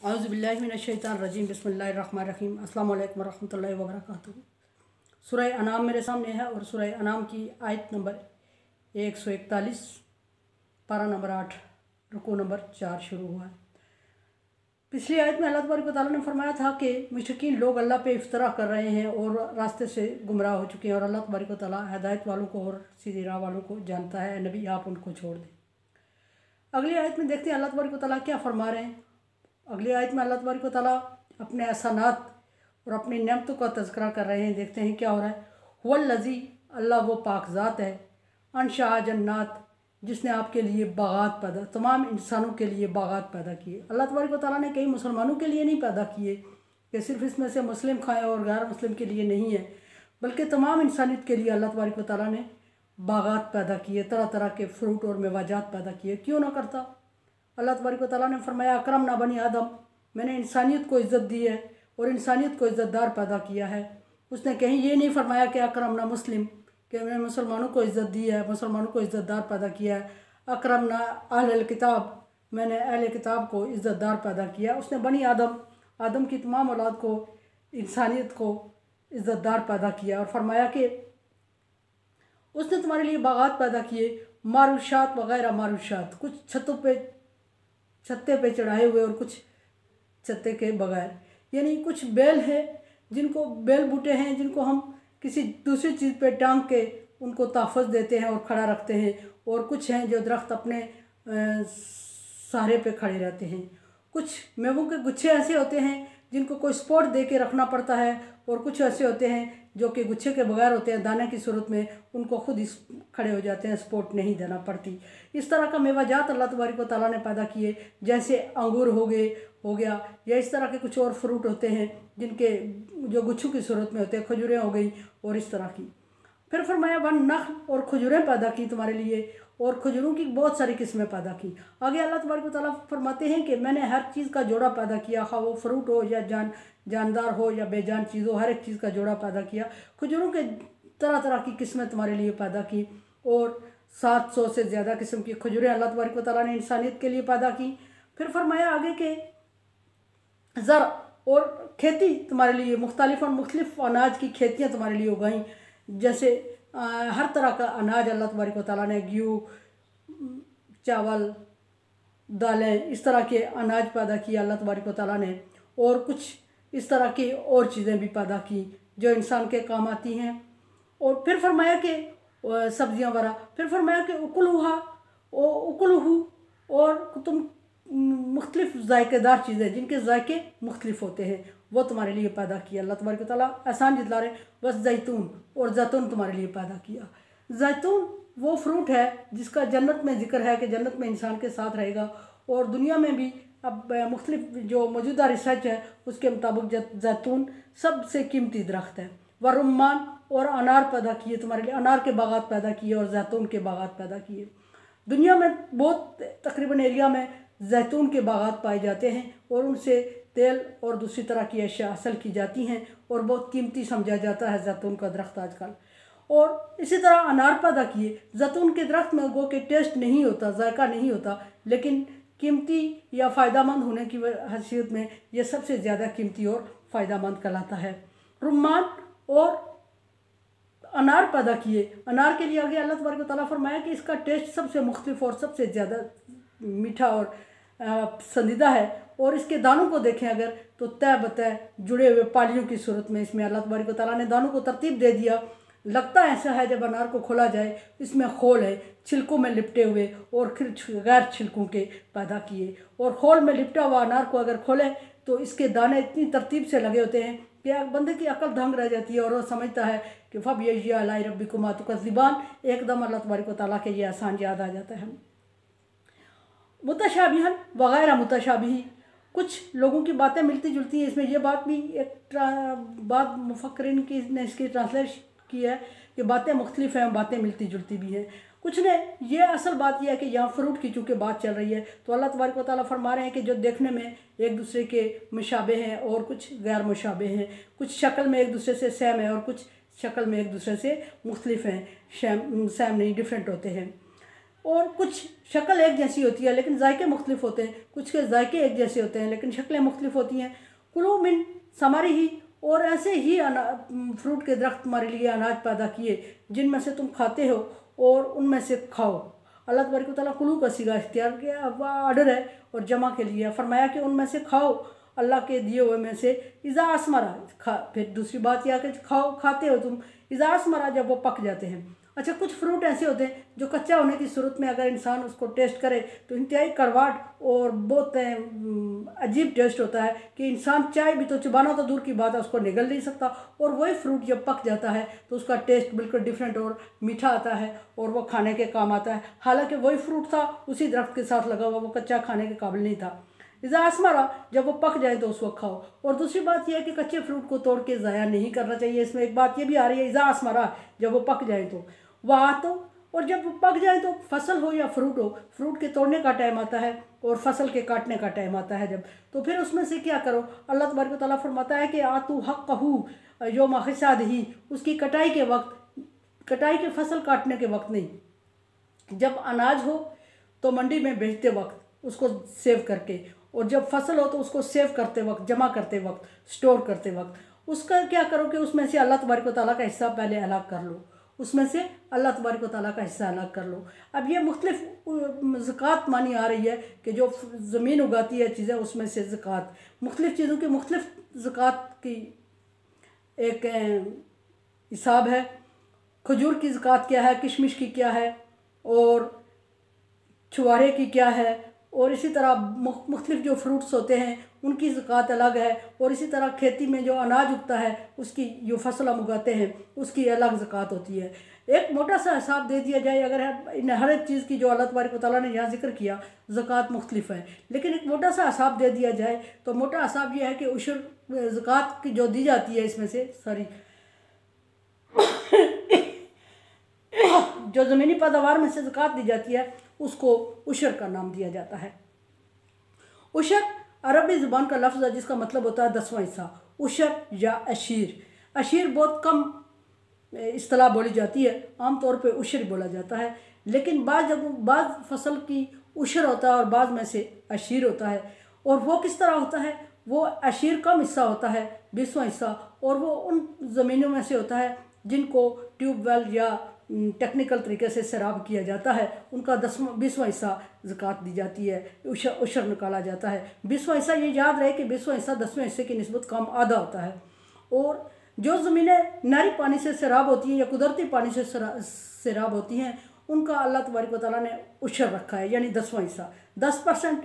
औज़ुबिल्लाहिमिनश्शैतानिर्रजीम बिस्मिल्लाहिर्रहमानिर्रहीम अस्सलामु अलैकुम वरहमतुल्लाहि वबरकातुहू। सूरह अनाम मेरे सामने है और सूरह अनाम की आयत नंबर 141, पारा नंबर 8, रुकू नंबर 4 शुरू हुआ है। पिछली आयत में अल्लाह तबारक व तआला ने फरमाया था कि मुशरिकीन लोग अल्लाह पे इफ्तरा कर रहे हैं और रास्ते से गुमराह हो चुके हैं और अल्लाह तबारक व तआला हिदायत वालों को और सीधी राह वालों को जानता है। नबी आप उनको छोड़ दें। अगली आयत में देखते हैं अल्लाह तबारक व तआला क्या फरमा रहे हैं। अगली आयत में अल्लाह तबारक व तआला अपने एहसानात और अपनी नेमतों का तज़किरा कर रहे हैं। देखते हैं क्या हो रहा है। हुवल्लज़ी, अल्लाह वो पाक ज़ात है, अनशअ जन्नात, जिसने आपके लिए बागात पैदा, तमाम इंसानों के लिए बागात पैदा किए। अल्लाह तबारक व तआला ने कई मुसलमानों के लिए नहीं पैदा किए कि सिर्फ इसमें से मुस्लिम खाएँ और गैर मुस्लिम के लिए नहीं है, बल्कि तमाम इंसानियत के लिए अल्लाह तबारक व तआला ने बागात पैदा किए, तरह तरह के फ्रूट और मेवाजात पैदा किए। क्यों ना करता। अल्लाह तबारक व तआला ने फरमाया अकरमना बनी आदम, मैंने इंसानियत को इज़्ज़त दी है और इंसानियत को इज़्ज़तदार पैदा किया है। उसने कहीं ये नहीं फरमाया कि अकरमना मुस्लिम, कि मैंने मुसलमानों को इज़्ज़त दी है, मुसलमानों को इज़्ज़तदार पैदा किया है। अकरमना अहल किताब, मैंने अहल किताब को इज़्ज़तदार पैदा किया। उसने बनी आदम, आदम की तमाम औलाद को, इंसानियत को इज़्ज़तदार पैदा किया और फरमाया कि उसने तुम्हारे लिए बागात पैदा किए, मारुशात वगैरह मारुशात, कुछ छत्ते पे चढ़ाए हुए और कुछ छत्ते के बगैर, यानी कुछ बेल है जिनको बेल बूटे हैं जिनको हम किसी दूसरी चीज़ पे टांग के उनको तहफ़्फ़ुज़ देते हैं और खड़ा रखते हैं, और कुछ हैं जो दरख्त अपने सहारे पे खड़े रहते हैं। कुछ मेवों के गुच्छे ऐसे होते हैं जिनको कोई सपोर्ट दे के रखना पड़ता है, और कुछ ऐसे होते हैं जो कि गुच्छे के बगैर होते हैं, दाने की सूरत में उनको खुद ही खड़े हो जाते हैं, सपोर्ट नहीं देना पड़ती। इस तरह का मेवाजात अल्लाह तबारक व तआला ने पैदा किए, जैसे अंगूर हो गया, या इस तरह के कुछ और फ्रूट होते हैं जिनके जो गुच्छों की सूरत में होते हैं, खजूरें हो गई और इस तरह की। फिर फरमाया वन नख्ल, और खजूरें पैदा की तुम्हारे लिए, और खजूरों की बहुत सारी किस्में पैदा की। आगे अल्लाह तबारक व तआला फरमाते हैं कि मैंने हर चीज़ का जोड़ा पैदा किया, खा वो फ्रूट हो या जानदार हो या बेजान चीज़ हो, हर एक चीज़ का जोड़ा पैदा किया। खजूरों के तरह तरह की किस्में तुम्हारे लिए पैदा की, और 700 से ज़्यादा किस्म की खजूरें अल्लाह तबारक व तआला ने इंसानियत के लिए पैदा की। फिर फरमाया आगे के ज़र, और खेती तुम्हारे लिए, मुख्तलिफ अनाज की खेतियाँ तुम्हारे लिए उगाई, जैसे हर तरह का अनाज अल्लाह तबारक व तआला ने, गेहूँ, चावल, दालें, इस तरह के अनाज पैदा किए अल्लाह तबारक व तआला ने, और कुछ इस तरह की और चीज़ें भी पैदा की जो इंसान के काम आती हैं। और फिर फरमाया कि सब्जियां वगैरह, फिर फरमाया कि उकुलहू, और तुम मुख्तलिफ जायकेदार चीज़ें जिनके जायके मुख्तलिफ होते हैं वो तुम्हारे लिए पैदा किया। अल्लाह तबारक व तआला एहसान जितला रहे। बस जैतून, और जैतून तुम्हारे लिए पैदा किया। जैतून वो फ्रूट है जिसका जन्नत में जिक्र है कि जन्नत में इंसान के साथ रहेगा, और दुनिया में भी अब मुख्तलिफ जो मौजूदा रिसर्च है उसके मुताबिक जैतून सबसे कीमती दरख्त है। व रुम्मान, और अनार पैदा किए तुम्हारे लिए, अनार के बागात पैदा किए और जैतून के बागात पैदा किए। दुनिया में बहुत तकरीबन एरिया में जैतून के बागात पाए जाते हैं, और उनसे तेल और दूसरी तरह की अशिया हासिल की जाती हैं, और बहुत कीमती समझा जाता है जैतून का दरख्त आजकल। और इसी तरह अनार पैदा किए। जैतून के दरख्त में गो के टेस्ट नहीं होता, जायका नहीं होता, लेकिन कीमती या फ़ायदामंद होने की हैसियत में यह सबसे ज़्यादा कीमती और फ़ायदामंद कहलाता है। रुम्मान और अनार पैदा किए। अनार के लिए आगे अल्लाह तबारक व तआला फरमाया कि इसका टेस्ट सबसे मुख्तलिफ और सबसे ज़्यादा मीठा और पसंदीदा है, और इसके दानों को देखें अगर तो तय बतय जुड़े हुए पालियों की सूरत में इसमें अल्लाह तबारक व तआला ने दानों को तरतीब दे दिया। लगता ऐसा है जब अनार को खोला जाए इसमें खोल है, छिलकों में लिपटे हुए, और फिर गैर छिलकों के पैदा किए। और खोल में लिपटा हुआ अनार को अगर खोले तो इसके दाने इतनी तरतीब से लगे होते हैं कि बंदे की अकल दंग रह जाती है, और वो समझता है कि फ़बयज़्ज़ी अला रब्बिकुमा तुकज़्ज़िबान, एकदम अल्लाह तबारक व तआला के ये आसान याद आ जाता है। मुतशाबिहन वगैरह मुतशाबिही, कुछ लोगों की बातें मिलती जुलती हैं। इसमें यह बात भी एक बात मुफक्रिन की ने इसकी ट्रांसलेट की है कि बातें मुख्तलिफ हैं, बातें मिलती जुलती भी हैं। कुछ ने ये असल बात यह है कि यहाँ फ्रूट की चूँकि बात चल रही है तो अल्लाह तबारक व तआला फरमा रहे हैं कि जो देखने में एक दूसरे के मुशाबे हैं और कुछ गैर मुशाबे हैं, कुछ शक्ल में एक दूसरे से सेम है और कुछ शक्ल में एक दूसरे से मुख्तलिफ हैं, सेम नहीं, डिफरेंट होते हैं। और कुछ शक्ल एक जैसी होती है लेकिन जायके मुख्तलिफ होते हैं, कुछ के जायके एक जैसे होते हैं लेकिन शक्लें मुख्तलिफ होती हैं। कुलू मिन समारी ही, और ऐसे ही फ्रूट के दरख्त तुम्हारे लिए अनाज पैदा किए जिनमें से तुम खाते हो और उनमें से खाओ। अल्लाह तबारक व तआला कुलू का सीगा इख्तियार किया, ऑर्डर है और जमा के लिए फरमाया कि उनमें से खाओ अल्लाह के दिए हुए में से। इज़ा असमरा, फिर दूसरी बात यह कि खाते हो तुम इज़ा असमरा, जब वो पक जाते हैं। अच्छा, कुछ फ्रूट ऐसे होते हैं जो कच्चा होने की सूरत में अगर इंसान उसको टेस्ट करे तो इंतहाई कड़वाहट और बहुत अजीब टेस्ट होता है कि इंसान चाय भी तो चबाना तो दूर की बात है, उसको निगल नहीं सकता। और वही फ्रूट जब पक जाता है तो उसका टेस्ट बिल्कुल डिफरेंट और मीठा आता है और वो खाने के काम आता है। हालांकि वही फ्रूट था उसी दरख्त के साथ लगा हुआ, वो कच्चा खाने के काबिल नहीं था। इज़ा असमरा, जब वो पक जाए तो उस वक्त खाओ। और दूसरी बात यह है कि कच्चे फ्रूट को तोड़ के ज़ाया नहीं करना चाहिए। इसमें एक बात ये भी आ रही है, इज़ा असमरा, जब वो पक जाए तो वह तो, और जब पक जाए तो फसल हो या फ्रूट हो, फ्रूट के तोड़ने का टाइम आता है और फसल के काटने का टाइम आता है जब, तो फिर उसमें से क्या करो। अल्लाह तबारक व तआला फरमाता है कि आतू हक़्क़हू यौम हिसादिही, उसकी कटाई के वक्त, कटाई के फसल काटने के वक्त नहीं। जब अनाज हो तो मंडी में बेचते वक्त उसको सेव करके, और जब फसल हो तो उसको सेव करते वक्त, जमा करते वक्त, स्टोर करते वक्त उसका क्या करो कि उसमें से अल्लाह तबारक व तआला का हिस्सा पहले अलग कर लो, उसमें से अल्लाह तबारक व तआला का हिस्सा अलग कर लो। अब ये मुख्तलिफ ज़कात मानी आ रही है कि जो ज़मीन उगाती है चीज़ें उसमें से ज़कात, मुख्तलिफ चीज़ों की मुख्तलिफ ज़कात की एक हिसाब है। खजूर की ज़कात क्या है, किशमिश की क्या है, और छुआरे की क्या है, और इसी तरह मुख्तलिफ जो फ्रूट्स होते हैं उनकी ज़कात अलग है। और इसी तरह खेती में जो अनाज उगता है उसकी, जो फसल हम उगाते हैं उसकी अलग ज़कात होती है। एक मोटा सा हिसाब दे दिया जाए, अगर इन हर एक चीज़ की जो अल्लाह तबारक व तआला ने यहाँ जिक्र किया ज़कात मुख्तलिफ है, लेकिन एक मोटा सा हिसाब दे दिया जाए तो मोटा हिसाब यह है कि उशर ज़कात की जो दी जाती है इसमें से, जो ज़मीनी पैदावार में से ज़कात दी जाती है उसको उशर का नाम दिया जाता है। उशर अरबी ज़ुबान का लफ्ज़ है जिसका मतलब होता है 10वां हिस्सा। उशर या अशीर, अशीर बहुत कम इस्तिलाह बोली जाती है, आम तौर पे उशर बोला जाता है, लेकिन बाज़ फसल की उशर होता है और बाज़ में से अशीर होता है। और वो किस तरह होता है, वो अशीर कम हिस्सा होता है, 20वां हिस्सा, और वो उन ज़मीनों में से होता है जिनको ट्यूबवेल या टेक्निकल तरीके से सैराब किया जाता है, उनका 20वां हिस्सा ज़कात दी जाती है, उशर निकाला जाता है। 20वां हिस्सा, ये याद रहे कि 20वां हिस्सा 10वें हिस्से की निस्बत कम आधा होता है। और जो ज़मीनें नारी पानी से सैराब होती हैं या कुदरती पानी से सैराब होती हैं उनका अल्लाह तबारक व तआला ने उशर रखा है, यानी 10वां हिस्सा। 10%,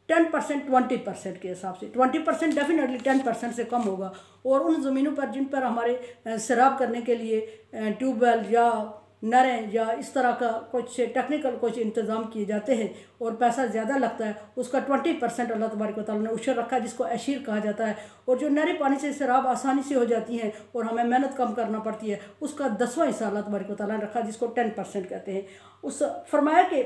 10%, 20% के हिसाब से। 20% डेफिनेटली 10% से कम होगा। और उन ज़मीनों पर जिन पर हमारे सैराब करने के लिए ट्यूबवेल या नरें या इस तरह का कुछ टेक्निकल कुछ इंतज़ाम किए जाते हैं और पैसा ज़्यादा लगता है, उसका 20% अल्लाह तबारक व तआला ने उशर रखा है, जिसको अशीर कहा जाता है। और जो नरे पानी से सैराब आसानी से हो जाती हैं और हमें मेहनत कम करना पड़ती है, उसका 10वां हिस्सा अल्लाह तबारक व तआला ने रखा, जिसको 10% कहते हैं। उस फरमाया कि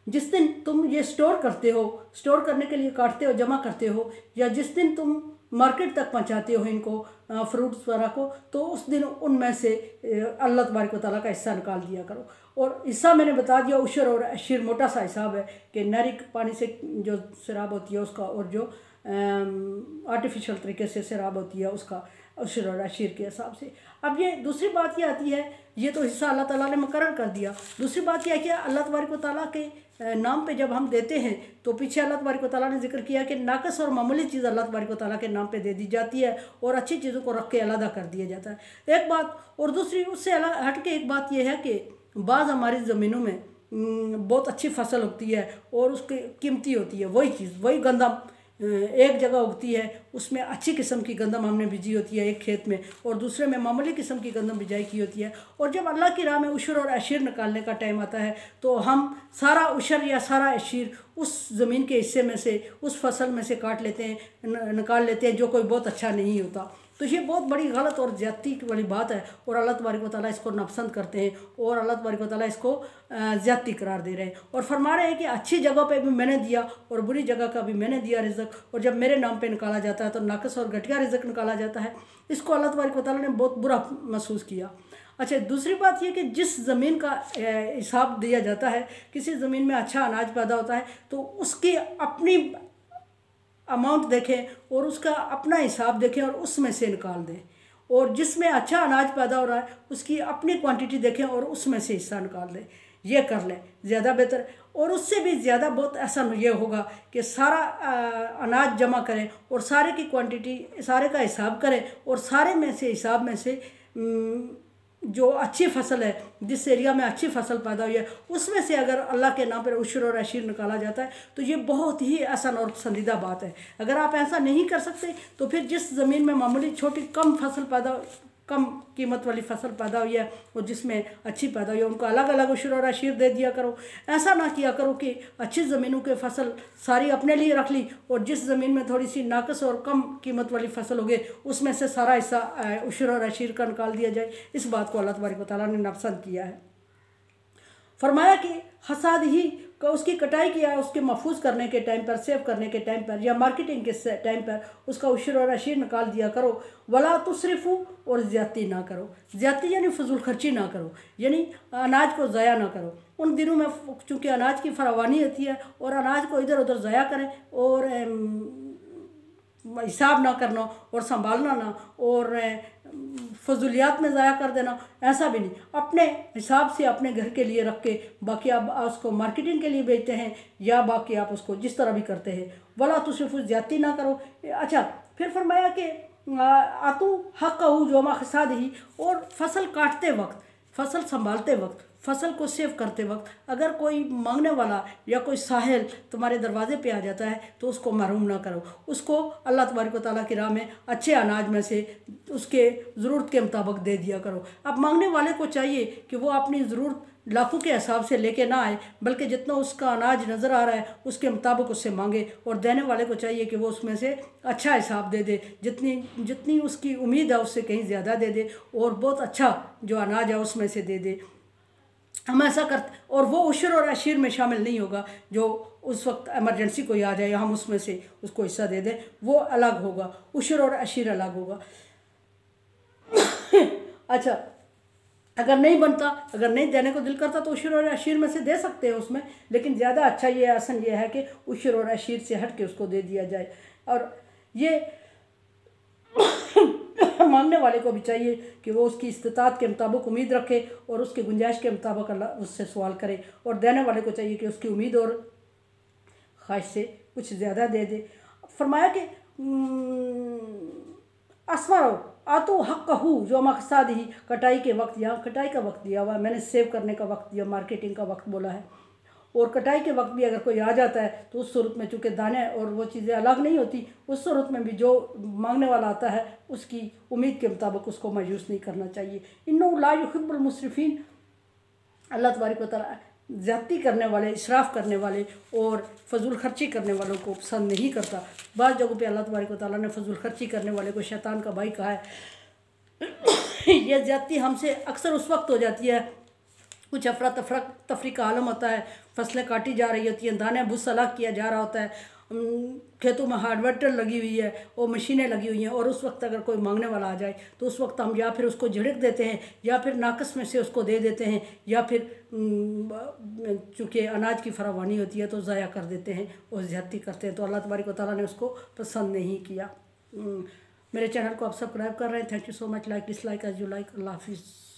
जिस दिन तुम ये स्टोर करते हो, स्टोर करने के लिए काटते हो, जमा करते हो, या जिस दिन तुम मार्केट तक पहुंचाते हो इनको फ्रूट्स वगैरह को, तो उस दिन उनमें से अल्लाह तबारक व तआला का हिस्सा निकाल दिया करो। और हिस्सा मैंने बता दिया, उशर और अशीर मोटा सा हिसाब है कि नरी पानी से जो शराब होती है उसका, और जो आर्टिफिशियल तरीके से शराब होती है उसका उशर और अशीर के हिसाब से। अब ये दूसरी बात ये आती है, ये तो हिस्सा अल्लाह ताला ने मुकर्रर कर दिया। दूसरी बात यह है कि अल्लाह तबारक व तआला के नाम पे जब हम देते हैं तो पीछे अल्लाह तबारक व तआला ने जिक्र किया कि नाकस और मामूली चीज़ अल्लाह तबारक व तआला के नाम पे दे दी जाती है और अच्छी चीज़ों को रख के अलग कर दिया जाता है, एक बात। और दूसरी उससे अलग हट के एक बात यह है कि बाज़ हमारी ज़मीनों में बहुत अच्छी फसल उगती है और उसकी कीमती होती है, वही चीज़, वही गंदम एक जगह उगती है, उसमें अच्छी किस्म की गंदम हमने बीजी होती है एक खेत में, और दूसरे में मामूली किस्म की गंदम बिजाई की होती है। और जब अल्लाह की राह में उशर और अशीर निकालने का टाइम आता है तो हम सारा उशर या सारा अशीर उस ज़मीन के हिस्से में से, उस फसल में से काट लेते हैं, निकाल लेते हैं, जो कोई बहुत अच्छा नहीं होता। तो ये बहुत बड़ी गलत और ज़्यादती वाली बात है और अल्लाह तबारक व तआला इसको नापसंद करते हैं और अल्लाह तबारक व तआला इसको ज़्यादती करार दे रहे हैं और फरमा रहे हैं कि अच्छी जगह पे भी मैंने दिया और बुरी जगह का भी मैंने दिया रिज़्क, और जब मेरे नाम पे निकाला जाता है तो नाकस और घटिया रिज़्क निकाला जाता है। इसको अल्लाह तबारक व तआला ने बहुत बुरा महसूस किया। अच्छा, दूसरी बात ये कि जिस ज़मीन का हिसाब दिया जाता है, किसी ज़मीन में अच्छा अनाज पैदा होता है तो उसकी अपनी अमाउंट देखें और उसका अपना हिसाब देखें और उसमें से निकाल दें, और जिसमें अच्छा अनाज पैदा हो रहा है उसकी अपनी क्वांटिटी देखें और उसमें से हिस्सा निकाल दें। ये कर लें ज़्यादा बेहतर। और उससे भी ज़्यादा बहुत आसान ये होगा कि सारा अनाज जमा करें और सारे की क्वांटिटी, सारे का हिसाब करें और सारे में से हिसाब में से जो अच्छी फसल है, जिस एरिया में अच्छी फसल पैदा हुई है, उसमें से अगर अल्लाह के नाम पर उशर और अशीर निकाला जाता है तो ये बहुत ही आसान और पसंदीदा बात है। अगर आप ऐसा नहीं कर सकते तो फिर जिस ज़मीन में मामूली छोटी कम कीमत वाली फसल पैदा हुई है और जिसमें अच्छी पैदा हुई है, उनको अलग अलग उशर और अशीर दे दिया करो। ऐसा ना किया करो कि अच्छी ज़मीनों के फसल सारी अपने लिए रख ली और जिस ज़मीन में थोड़ी सी नाकस और कम कीमत वाली फसल हो गई उसमें से सारा हिस्सा उशर और अशीर का निकाल दिया जाए। इस बात को अल्लाह तबारक व तआला ने नापसंद किया है। फरमाया कि हसाद ही का उसकी कटाई किया, उसके महफूज करने के टाइम पर, सेव करने के टाइम पर या मार्केटिंग के टाइम पर उसका उशर और अशीर निकाल दिया करो। वला तुसरिफू, और ज़्यादती ना करो। ज़्यादती यानी फजूल खर्ची ना करो, यानी अनाज को ज़ाया ना करो। उन दिनों में चूँकि अनाज की फरावानी होती है और अनाज को इधर उधर ज़ाया करें और हिसाब ना करना और संभालना ना और फजूलियात में ज़ाया कर देना, ऐसा भी नहीं। अपने हिसाब से अपने घर के लिए रख के बाकी आप उसको मार्केटिंग के लिए बेचते हैं या बाकी आप उसको जिस तरह भी करते हैं, वला तुसरिफू, ज़्यादती ना करो। अच्छा, फिर फरमाया कि आतू हक़्क़हू जो मक़साद ही, और फसल काटते वक्त, फसल संभालते वक्त, फसल को सेव करते वक्त अगर कोई मांगने वाला या कोई साहिल तुम्हारे दरवाजे पे आ जाता है तो उसको महरूम ना करो। उसको अल्लाह तबारक व तआला की राह में अच्छे अनाज में से उसके ज़रूरत के मुताबिक दे दिया करो। अब मांगने वाले को चाहिए कि वो अपनी ज़रूरत लाखों के हिसाब से लेके ना आए, बल्कि जितना उसका अनाज नज़र आ रहा है उसके मुताबिक उससे मांगे, और देने वाले को चाहिए कि वो उसमें से अच्छा हिसाब दे दे, जितनी उसकी उम्मीद है उससे कहीं ज़्यादा दे दे और बहुत अच्छा जो अनाज है उसमें से दे दे। हम ऐसा करते, और वो उशर और अशीर में शामिल नहीं होगा जो उस वक्त इमरजेंसी कोई आ जाए हम उसमें से उसको हिस्सा दे दें, वो अलग होगा, उशर और अशीर अलग होगा। अच्छा, अगर नहीं बनता, अगर नहीं देने को दिल करता तो उशर और अशीर में से दे सकते हैं उसमें, लेकिन ज़्यादा अच्छा ये आसन ये है कि उशर और अशीर से हट के उसको दे दिया जाए। और ये मांगने वाले को भी चाहिए कि वो उसकी इस्तिताअत के मुताबिक उम्मीद रखे और उसकी गुंजाइश के मुताबिक अल्लाह उससे सवाल करे, और देने वाले को चाहिए कि उसकी उम्मीद और ख्वाहिश से कुछ ज़्यादा दे दे। फरमाया कि अस्मरो आतो हक़्क़हू जो मक़साद ही, कटाई के वक्त, यहाँ कटाई का वक्त दिया हुआ है, मैंने सेव करने का वक्त दिया, मार्केटिंग का वक्त बोला है। और कटाई के वक्त भी अगर कोई आ जाता है तो उस सूरत में चूँकि दाने और वो चीज़ें अलग नहीं होती, उस सूरत में भी जो मांगने वाला आता है उसकी उम्मीद के मुताबिक उसको मायूस नहीं करना चाहिए। इन्नहु ला युहिब्बुल मुस्रिफीन, अल्लाह तबारक व तआला ज़्यादती करने वाले, इसराफ़ करने वाले और फजूल खर्ची करने वालों को पसंद नहीं करता। बाज़ जगहों पे अल्लाह तबारक व तआला ने फजूल खर्ची करने वाले को शैतान का भाई कहा है। यह ज़्यादती हमसे अक्सर उस वक्त हो जाती है कुछ अफरा तफरी का आलम होता है, फसलें काटी जा रही होती हैं, दाने भूसा अलग किया जा रहा होता है, खेतों में हार्डवेटर लगी हुई है और मशीनें लगी हुई हैं, और उस वक्त अगर कोई मांगने वाला आ जाए तो उस वक्त हम या फिर उसको झिड़क देते हैं या फिर नाकस में से उसको दे देते हैं या फिर चूँकि अनाज की फरावानी होती है तो ज़ाया कर देते हैं और ज़्यादती करते हैं। तो अल्लाह तबारक व तआला ने उसको पसंद नहीं किया। मेरे चैनल को आप सब्सक्राइब कर रहे हैं। Thank you so much. Like dislike as you like. अल्लाह हाफिज़।